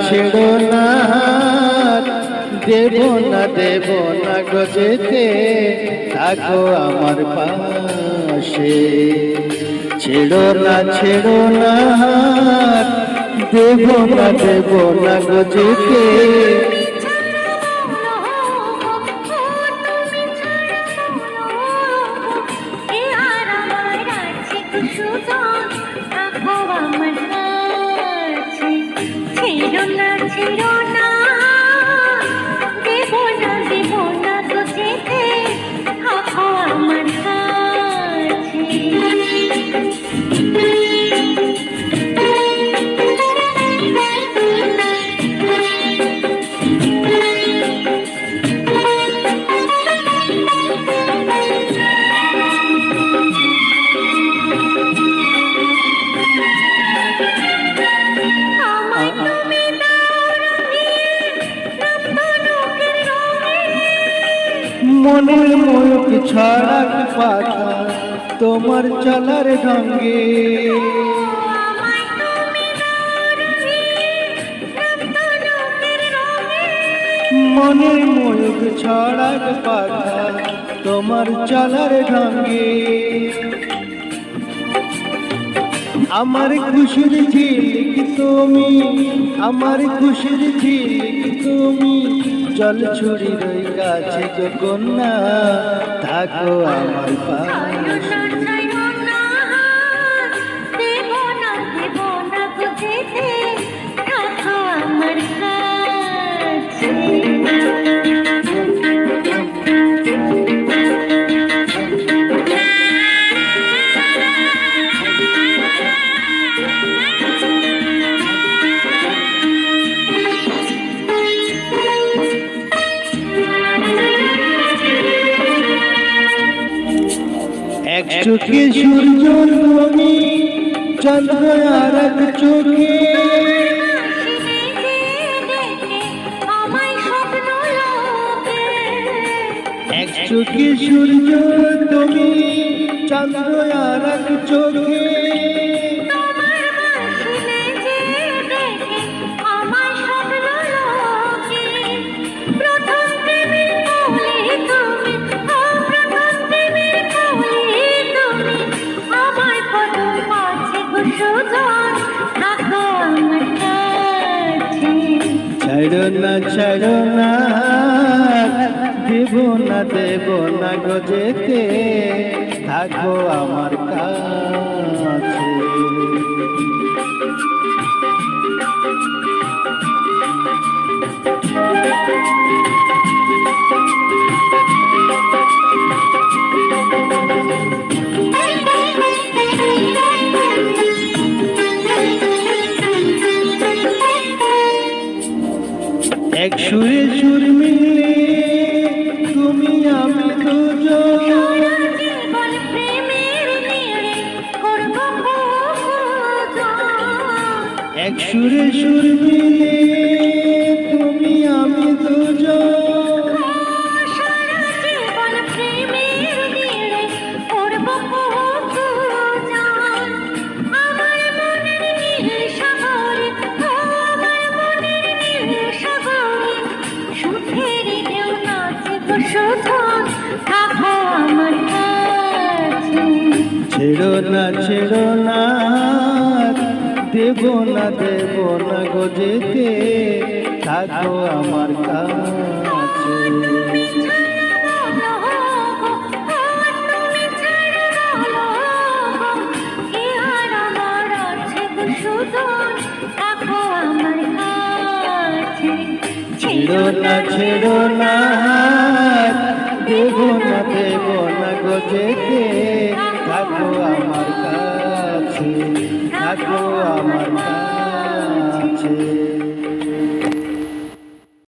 ছেড়ো না, দেব না গো যেতে, থাকো আমার পাশে। ছেড়ো না দেব না গো যেতে। মনের ময়ূক ছড়াক পাখা তোমার চলার ঢঙ্গে, মনের ময়ূক ছড়াক পাখা তোমার চলার ঢঙ্গে। আমার খুশির ঝিলিক তুমি, আমার খুশির ঝিলিক তুমি, জল ছুড়ি রই কাছে গো কন্যা, থাকো আমার পাশে। এক চোখে সূর্য তুমি, চন্দ্র আর এক চোখে, এক চোখে সূর্য তুমি, চন্দ্র আর এক চোখে। ছাড়ো না দেব না গো যেতে, থাকো আমার কাছে। এক সুরে সুর মিলে তুমি আমি দুজন, এক সুরে সুর মিলে তুমি আমি দুজন। ছেড়ো না দেব না গো যেতে, থাকো আমার কাছে। ছেড়ো না দেব না গো যেতে, থাকো আমার কাছে, থাকো আমার কাছে।